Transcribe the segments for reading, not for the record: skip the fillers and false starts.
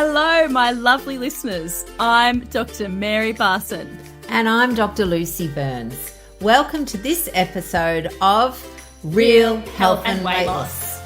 Hello, my lovely listeners. I'm Dr. Mary Barson. And I'm Dr. Lucy Burns. Welcome to this episode of Real Health and Weight Loss.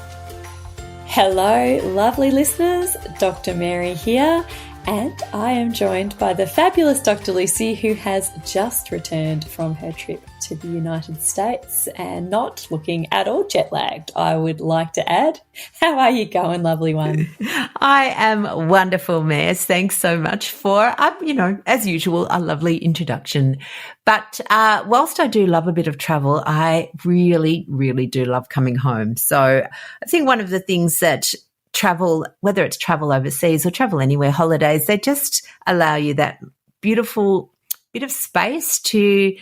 Hello, lovely listeners. Dr. Mary here. And I am joined by the fabulous Dr. Lucy, who has just returned from her trip to the United States and not looking at all jet lagged, I would like to add. How are you going, lovely one? I am wonderful, Mares. Thanks so much for, as usual, a lovely introduction. But whilst I do love a bit of travel, I really, really do love coming home. So I think one of the things that travel, whether it's travel overseas or travel anywhere, holidays, they just allow you that beautiful bit of space to,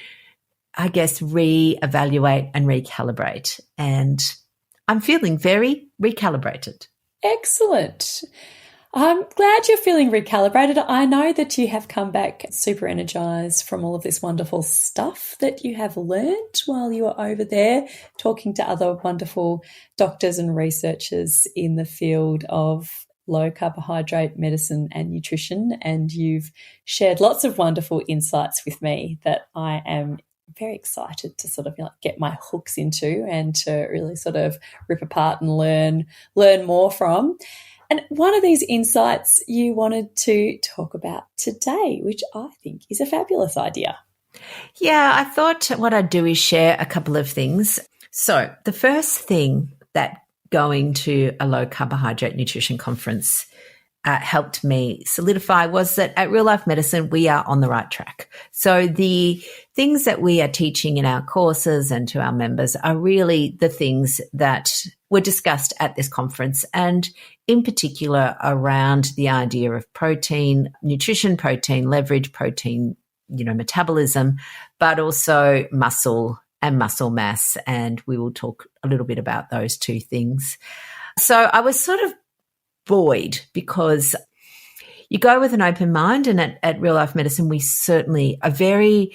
I guess, reevaluate and recalibrate. And I'm feeling very recalibrated. Excellent. I'm glad you're feeling recalibrated. I know that you have come back super energized from all of this wonderful stuff that you have learned while you were over there talking to other wonderful doctors and researchers in the field of low-carbohydrate medicine and nutrition. And you've shared lots of wonderful insights with me that I am very excited to sort of get my hooks into and to really sort of rip apart and learn more from. And one of these insights you wanted to talk about today, which I think is a fabulous idea. Yeah, I thought what I'd do is share a couple of things. So the first thing that going to a low-carbohydrate nutrition conference helped me solidify was that at Real Life Medicine, we are on the right track. So the things that we are teaching in our courses and to our members are really the things that were discussed at this conference, and in particular around the idea of protein, nutrition, protein leverage, protein, metabolism, but also muscle and muscle mass. And we will talk a little bit about those two things. So I was sort of buoyed because you go with an open mind, and at Real Life Medicine, we certainly are very,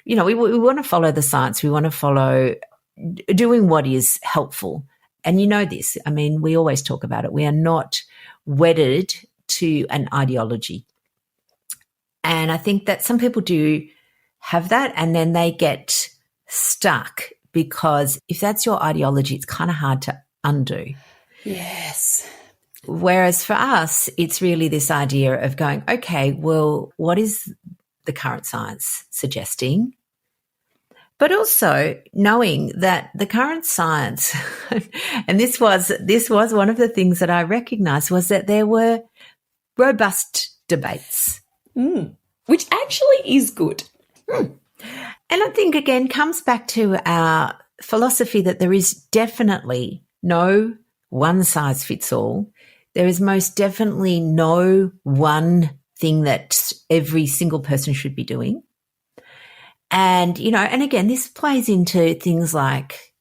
we want to follow the science. We want to follow doing what is helpful. And you know this, we always talk about it. We are not wedded to an ideology. And I think that some people do have that, and then they get stuck because if that's your ideology, it's kind of hard to undo. Yes. Whereas for us, it's really this idea of going, okay, well, what is the current science suggesting? But also knowing that the current science, and this was one of the things that I recognized, was that there were robust debates. Which actually is good. And I think, again, comes back to our philosophy that there is definitely no one size fits all. There is most definitely no one thing that every single person should be doing. And, and again, this plays into things like,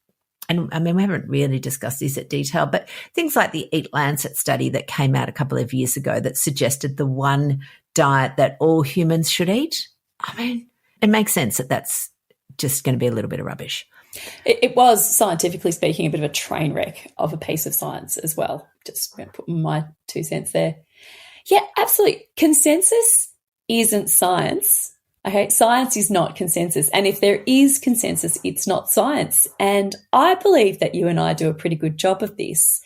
and we haven't really discussed this at detail, but things like the Eat Lancet study that came out a couple of years ago that suggested the one diet that all humans should eat. It makes sense that that's just going to be a little bit of rubbish. It was, scientifically speaking, a bit of a train wreck of a piece of science as well. Just going to put my 2 cents there. Yeah, absolutely. Consensus isn't science. Okay, science is not consensus. And if there is consensus, it's not science. And I believe that you and I do a pretty good job of this,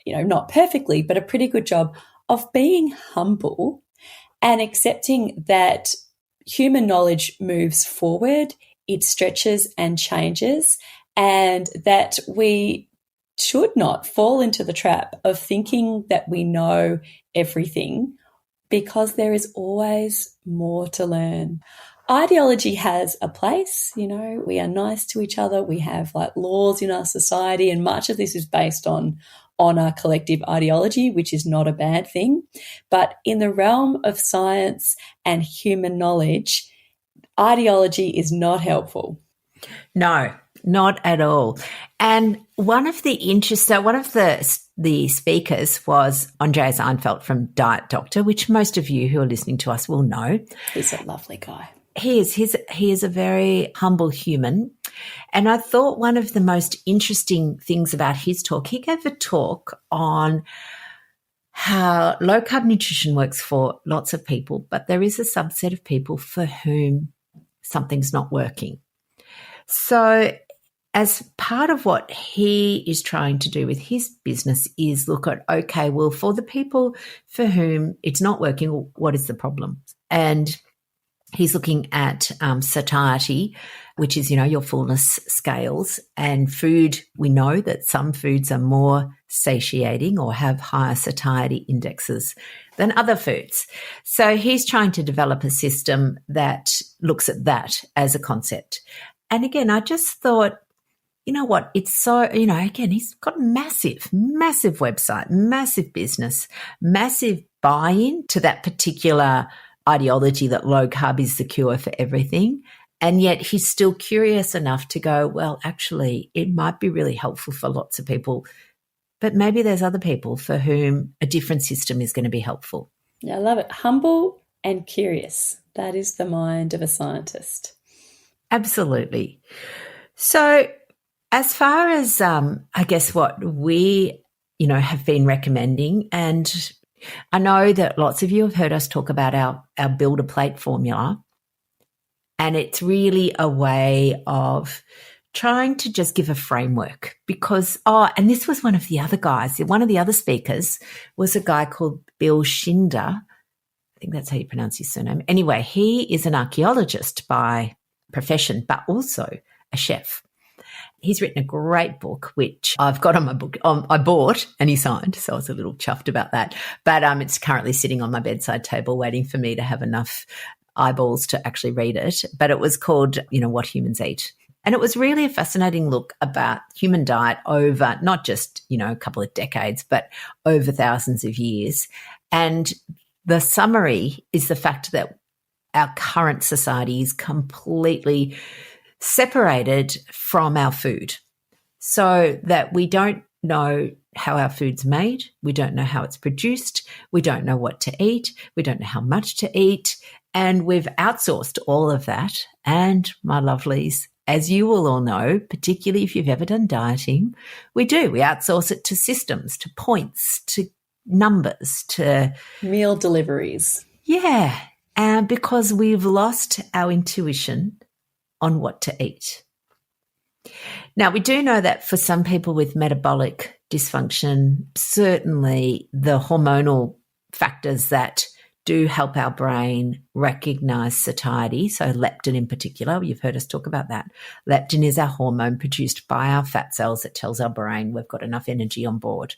not perfectly, but a pretty good job of being humble and accepting that human knowledge moves forward, it stretches and changes, and that we should not fall into the trap of thinking that we know everything, because there is always more to learn. Ideology has a place, we are nice to each other. We have laws in our society, and much of this is based on our collective ideology, which is not a bad thing. But in the realm of science and human knowledge, ideology is not helpful. No, not at all. And one of the speakers was Andreas Einfeld from Diet Doctor, which most of you who are listening to us will know. He's a lovely guy. He is a very humble human. And I thought one of the most interesting things about his talk, he gave a talk on how low carb nutrition works for lots of people, but there is a subset of people for whom something's not working. So as part of what he is trying to do with his business is look at, okay, well, for the people for whom it's not working, what is the problem? And he's looking at satiety, which is, your fullness scales, and food. We know that some foods are more satiating or have higher satiety indexes than other foods. So he's trying to develop a system that looks at that as a concept. And again, I just thought, you know what, it's so, again, he's got a massive website, massive business, massive buy-in to that particular ideology that low carb is the cure for everything. And yet he's still curious enough to go, well, actually, it might be really helpful for lots of people, but maybe there's other people for whom a different system is going to be helpful. Yeah, I love it. Humble and curious. That is the mind of a scientist. Absolutely. So as far as, I guess, what we, have been recommending, and I know that lots of you have heard us talk about our build a plate formula, and it's really a way of trying to just give a framework because, and this was one of the other guys, one of the other speakers was a guy called Bill Shinder. I think that's how you pronounce his surname. Anyway, he is an archaeologist by profession, but also a chef. He's written a great book, which I've got on my book. I bought and he signed, so I was a little chuffed about that. But it's currently sitting on my bedside table waiting for me to have enough eyeballs to actually read it. But it was called, What Humans Eat. And it was really a fascinating look about human diet over not just, a couple of decades, but over thousands of years. And the summary is the fact that our current society is completely separated from our food, so that we don't know how our food's made, we don't know how it's produced, we don't know what to eat, we don't know how much to eat, and we've outsourced all of that. And my lovelies, as you will all know, particularly if you've ever done dieting, we outsource it to systems, to points, to numbers, to meal deliveries. Yeah, and because we've lost our intuition on what to eat. Now, we do know that for some people with metabolic dysfunction, certainly the hormonal factors that do help our brain recognize satiety, so leptin in particular, you've heard us talk about that. Leptin is our hormone produced by our fat cells that tells our brain we've got enough energy on board.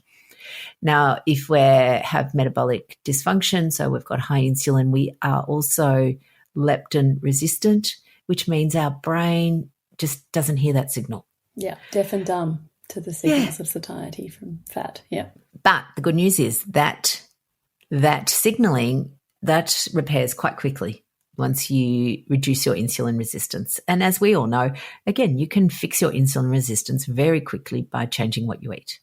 Now, if we have metabolic dysfunction, so we've got high insulin, we are also leptin resistant, which means our brain just doesn't hear that signal. Yeah, deaf and dumb to the signals of satiety from fat. Yeah. But the good news is that signaling, that repairs quite quickly once you reduce your insulin resistance. And as we all know, again, you can fix your insulin resistance very quickly by changing what you eat.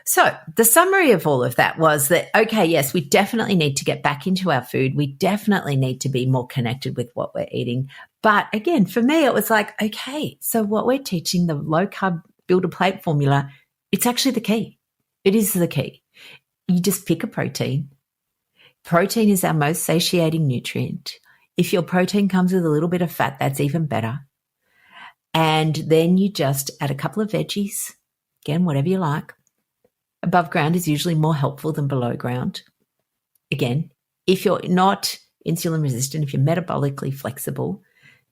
So the summary of all of that was that, okay, yes, we definitely need to get back into our food. We definitely need to be more connected with what we're eating. But again, for me, it was like, okay, so what we're teaching, the low carb build a plate formula, it's actually the key. It is the key. You just pick a protein. Protein is our most satiating nutrient. If your protein comes with a little bit of fat, that's even better. And then you just add a couple of veggies, again, whatever you like. Above ground is usually more helpful than below ground. Again, if you're not insulin resistant, if you're metabolically flexible,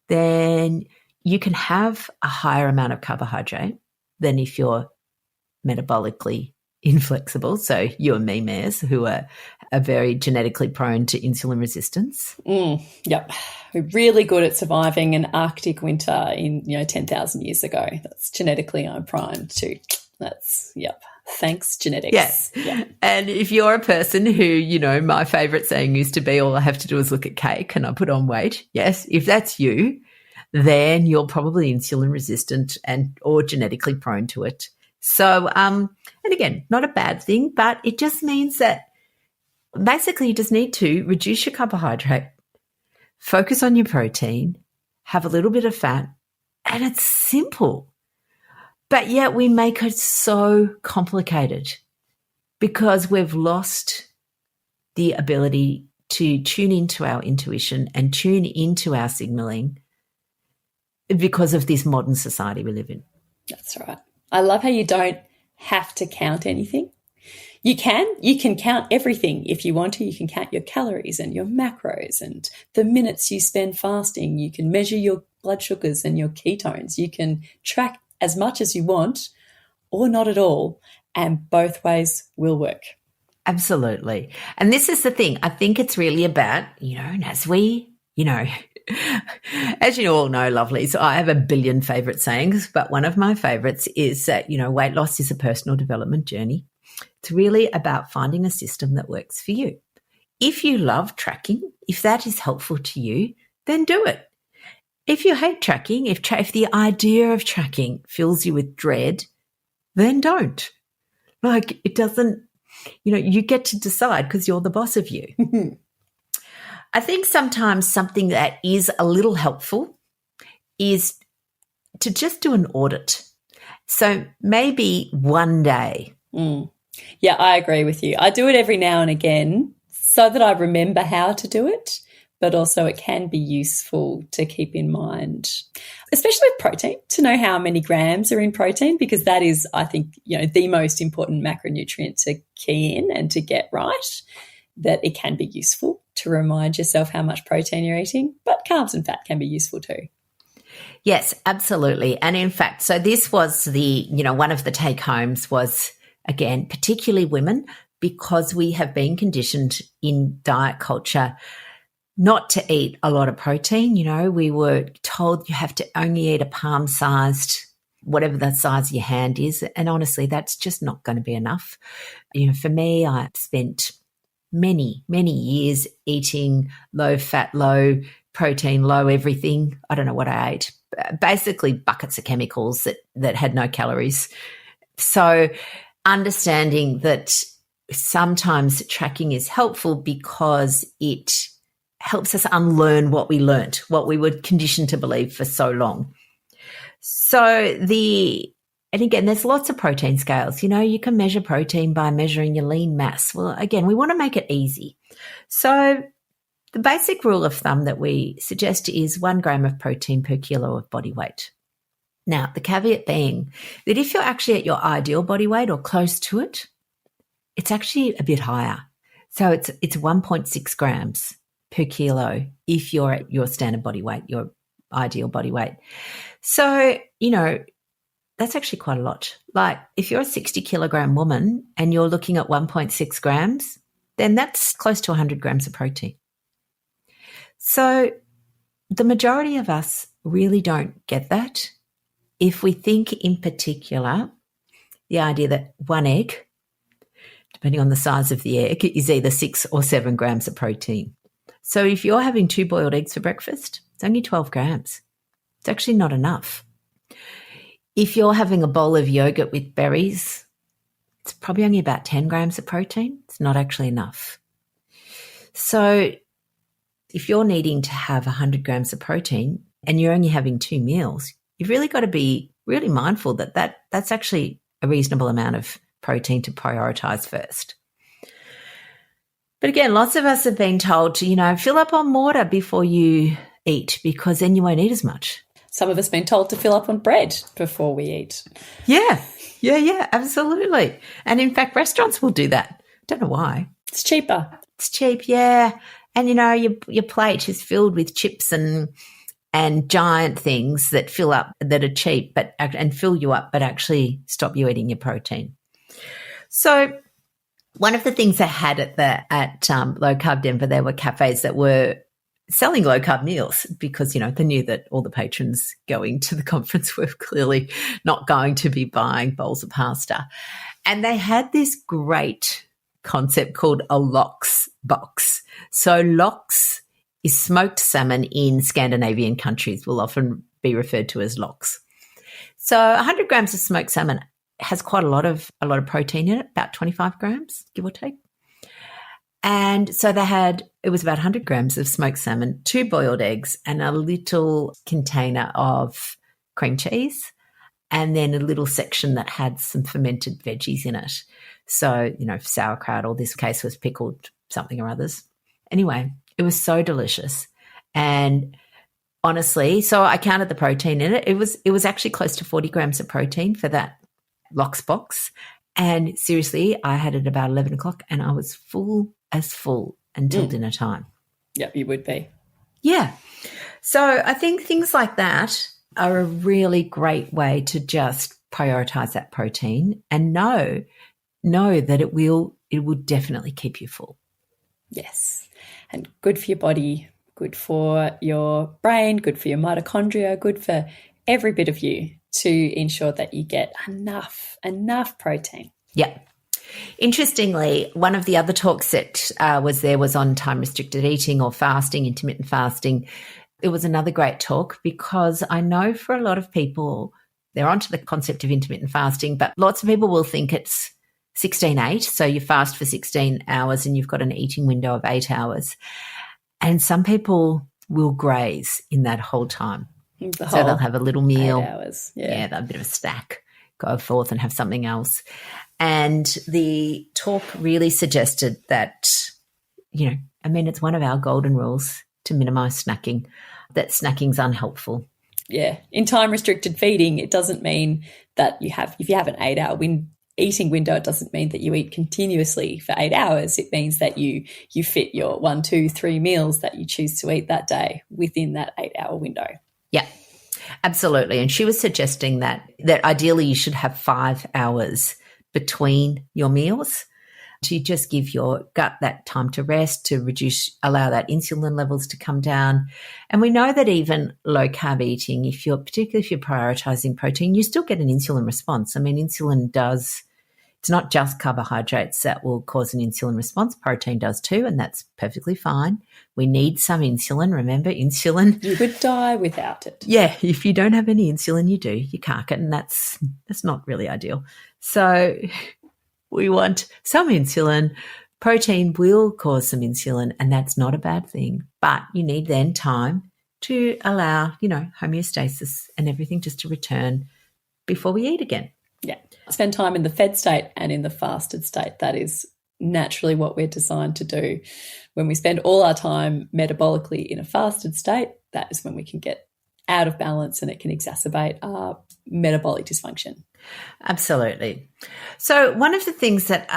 then you can have a higher amount of carbohydrate than if you're metabolically inflexible. So you and me, Mares, who are very genetically prone to insulin resistance. Yep. We're really good at surviving an Arctic winter in, 10,000 years ago. That's genetically I'm primed to. That's, yep. Thanks, genetics. Yes. Yeah. And if you're a person who, my favourite saying used to be, all I have to do is look at cake and I put on weight. Yes. If that's you, then you're probably insulin resistant or genetically prone to it. So, and again, not a bad thing, but it just means that basically you just need to reduce your carbohydrate, focus on your protein, have a little bit of fat, and it's simple. But yet we make it so complicated. because we've lost the ability to tune into our intuition and tune into our signaling because of this modern society we live in. That's right. I love how you don't have to count anything. You can count everything if you want to. You can count your calories and your macros and the minutes you spend fasting. You can measure your blood sugars and your ketones. You can track as much as you want or not at all, and both ways will work. Absolutely. And this is the thing. I think it's really about, and as we, as you all know, lovelies, I have a billion favourite sayings, but one of my favourites is that, weight loss is a personal development journey. It's really about finding a system that works for you. If you love tracking, if that is helpful to you, then do it. If you hate tracking, if the idea of tracking fills you with dread, then don't. Like, it doesn't, you get to decide because you're the boss of you. I think sometimes something that is a little helpful is to just do an audit. So maybe one day. Yeah, I agree with you. I do it every now and again so that I remember how to do it, but also it can be useful to keep in mind, especially with protein, to know how many grams are in protein, because that is, I think, the most important macronutrient to key in and to get right, that it can be useful to remind yourself how much protein you're eating, but carbs and fat can be useful too. Yes, absolutely. And in fact, so this was one of the take homes was, again, particularly women, because we have been conditioned in diet culture not to eat a lot of protein. We were told you have to only eat a palm-sized, whatever the size of your hand is. And honestly, that's just not going to be enough. For me, I spent many, many years eating low fat, low protein, low everything. I don't know what I ate. Basically buckets of chemicals that had no calories. So understanding that sometimes tracking is helpful because it helps us unlearn what we learnt, what we were conditioned to believe for so long. And again, there's lots of protein scales. You can measure protein by measuring your lean mass. Well, again, we want to make it easy. So the basic rule of thumb that we suggest is 1 gram of protein per kilo of body weight. Now, the caveat being that if you're actually at your ideal body weight or close to it, it's actually a bit higher. So it's 1.6 grams per kilo if you're at your standard body weight, your ideal body weight. So, that's actually quite a lot. Like if you're a 60 kilogram woman and you're looking at 1.6 grams, then that's close to 100 grams of protein. So the majority of us really don't get that. If we think in particular, the idea that 1 egg, depending on the size of the egg, is either 6 or 7 grams of protein. So if you're having 2 boiled eggs for breakfast, it's only 12 grams. It's actually not enough. If you're having a bowl of yogurt with berries, it's probably only about 10 grams of protein. It's not actually enough. So if you're needing to have 100 grams of protein and you're only having 2 meals, you've really got to be really mindful that that's actually a reasonable amount of protein to prioritise first. But again, lots of us have been told to, fill up on water before you eat because then you won't eat as much. Some of us have been told to fill up on bread before we eat. Yeah, absolutely. And in fact, restaurants will do that. Don't know why. It's cheaper. It's cheap, yeah. And, your plate is filled with chips and giant things that fill up, that are cheap and fill you up, but actually stop you eating your protein. So one of the things they had at Low Carb Denver, there were cafes that were selling low carb meals because, they knew that all the patrons going to the conference were clearly not going to be buying bowls of pasta. And they had this great concept called a lox box. So lox is smoked salmon in Scandinavian countries, will often be referred to as lox. So 100 grams of smoked salmon has quite a lot of protein in it, about 25 grams, give or take. And so it was about 100 grams of smoked salmon, 2 boiled eggs, and a little container of cream cheese, and then a little section that had some fermented veggies in it. So, sauerkraut, or this case was pickled something or others. Anyway, it was so delicious. And honestly, so I counted the protein in it. It was actually close to 40 grams of protein for that lox box. And seriously, I had it about 11 o'clock and I was full until dinner time. Yep, you would be. Yeah. So I think things like that are a really great way to just prioritize that protein and know that it will definitely keep you full. Yes. And good for your body, good for your brain, good for your mitochondria, good for every bit of you to ensure that you get enough protein. Yeah. Interestingly, one of the other talks that was on time-restricted eating or fasting, intermittent fasting. It was another great talk because I know for a lot of people, they're onto the concept of intermittent fasting, but lots of people will think it's 16-8. So you fast for 16 hours and you've got an eating window of 8 hours. And some people will graze in that whole time. So they'll have a little meal. 8 hours. Yeah, a bit of a snack, go forth and have something else. And the talk really suggested that, it's one of our golden rules to minimize snacking, that snacking's unhelpful. Yeah. In time-restricted feeding, it doesn't mean that if you have an 8-hour eating window, it doesn't mean that you eat continuously for 8 hours. It means that you fit your 1, 2, 3 meals that you choose to eat that day within that 8-hour window. Yeah, absolutely. And she was suggesting that ideally you should have 5 hours between your meals to just give your gut that time to rest, to allow that insulin levels to come down. And we know that even low carb eating, particularly if you're prioritizing protein, you still get an insulin response. I mean, it's not just carbohydrates that will cause an insulin response. Protein does too, and that's perfectly fine. We need some insulin. Remember, insulin. You would die without it. Yeah, if you don't have any insulin, you cark it, and that's not really ideal. So we want some insulin. Protein will cause some insulin, and that's not a bad thing. But you need then time to allow, homeostasis and everything just to return before we eat again. Yeah. Spend time in the fed state and in the fasted state. That is naturally what we're designed to do. When we spend all our time metabolically in a fasted state, that is when we can get out of balance and it can exacerbate our metabolic dysfunction. Absolutely. So one of the things that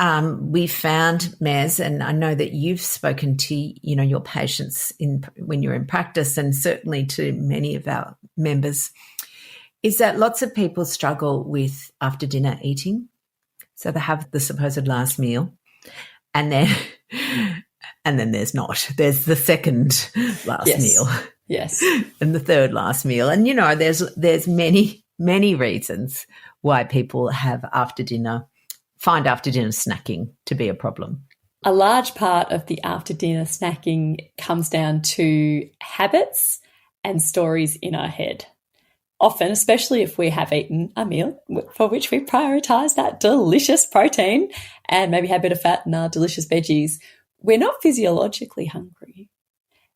we found, Mez, and I know that you've spoken to, your patients when you're in practice, and certainly to many of our members, is that lots of people struggle with after dinner eating. So they have the supposed last meal, and then there's not. There's the second last meal. Yes. And the third last meal. And, there's many, many reasons why people find after dinner snacking to be a problem. A large part of the after dinner snacking comes down to habits and stories in our head. Often, especially if we have eaten a meal for which we prioritise that delicious protein and maybe have a bit of fat in our delicious veggies, we're not physiologically hungry.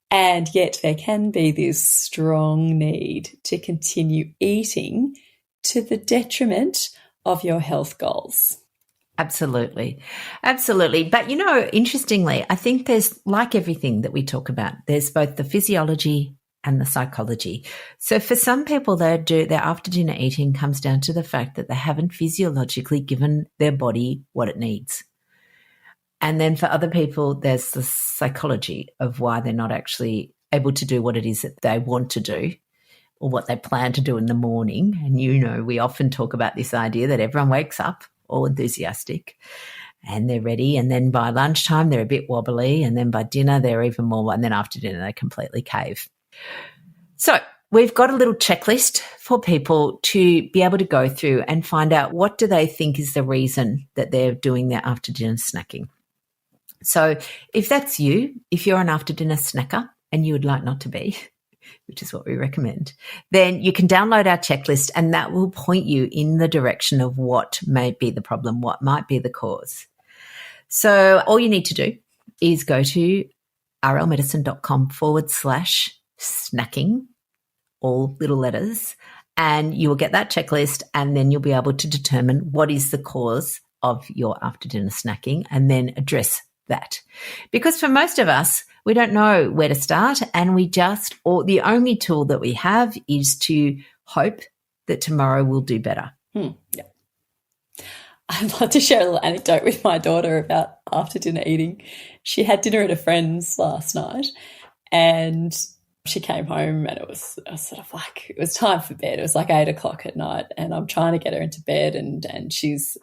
And yet there can be this strong need to continue eating to the detriment of your health goals. Absolutely. Absolutely. But, interestingly, I think there's, like everything that we talk about, there's both the physiology and the psychology. So for some people, their after dinner eating comes down to the fact that they haven't physiologically given their body what it needs. And then for other people, there's the psychology of why they're not actually able to do what it is that they want to do or what they plan to do in the morning. And, we often talk about this idea that everyone wakes up all enthusiastic and they're ready. And then by lunchtime, they're a bit wobbly. And then by dinner, they're even more. And then after dinner, they completely cave. So we've got a little checklist for people to be able to go through and find out what do they think is the reason that they're doing their after dinner snacking. So if that's you, if you're an after dinner snacker and you would like not to be, which is what we recommend, then you can download our checklist and that will point you in the direction of what may be the problem, what might be the cause. So all you need to do is go to rlmedicine.com/snacking, all little letters, and you will get that checklist and then you'll be able to determine what is the cause of your after dinner snacking and then address that. Because for most of us, we don't know where to start, and or the only tool that we have is to hope that tomorrow will do better. Yeah. I'd like to share a little anecdote with my daughter about after dinner eating. She had dinner at a friend's last night, and she came home, and it was sort of like, it was time for bed. It was like 8 o'clock at night, and I'm trying to get her into bed, and she's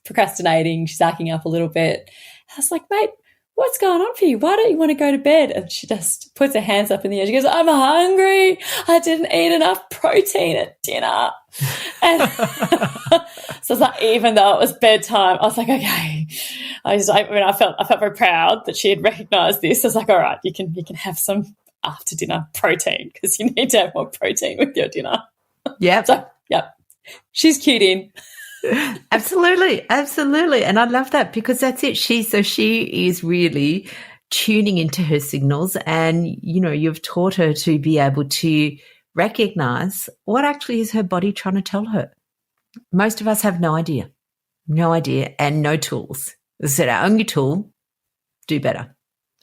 procrastinating. She's acting up a little bit. I was like, mate, what's going on for you? Why don't you want to go to bed? And she just puts her hands up in the air. She goes, I'm hungry. I didn't eat enough protein at dinner. And so it's like, even though it was bedtime, I was like, okay. I felt very proud that she had recognised this. I was like, all right, you can have some after dinner protein, because you need to have more protein with your dinner. Yeah. So, yeah, she's cued in. Absolutely. And I love that, because that's it. She is really tuning into her signals, and, you've taught her to be able to recognize what actually is her body trying to tell her. Most of us have no idea, and no tools. As I said, our only tool, do better.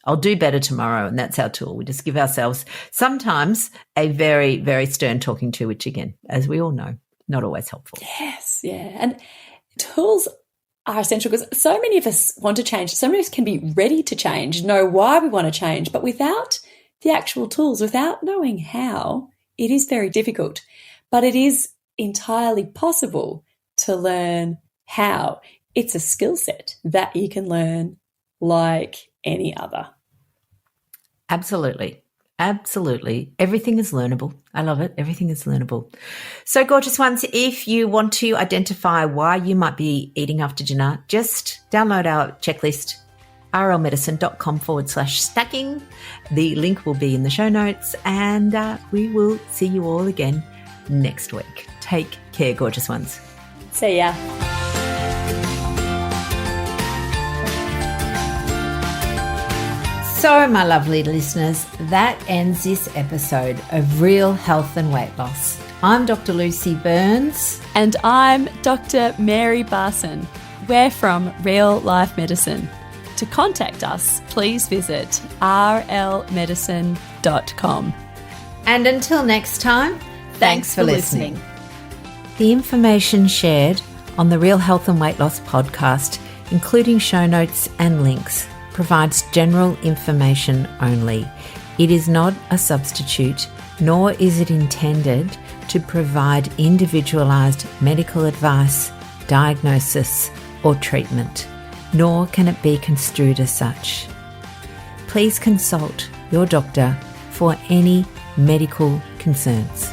I'll do better tomorrow, and that's our tool. We just give ourselves sometimes a very, very stern talking to, which, again, as we all know, not always helpful. Yes, yeah. And tools are essential, because so many of us want to change. So many of us can be ready to change, know why we want to change, but without the actual tools, without knowing how, it is very difficult. But it is entirely possible to learn how. It's a skill set that you can learn like any other. Absolutely. Everything is learnable. I love it. Everything is learnable. So, gorgeous ones, if you want to identify why you might be eating after dinner, just download our checklist, rlmedicine.com/snacking. The link will be in the show notes, and we will see you all again next week. Take care, gorgeous ones. See ya. So, my lovely listeners, that ends this episode of Real Health and Weight Loss. I'm Dr. Lucy Burns. And I'm Dr. Mary Barson. We're from Real Life Medicine. To contact us, please visit rlmedicine.com. And until next time, thanks for listening. The information shared on the Real Health and Weight Loss podcast, including show notes and links, provides general information only. It is not a substitute, nor is it intended to provide individualised medical advice, diagnosis, or treatment, nor can it be construed as such. Please consult your doctor for any medical concerns.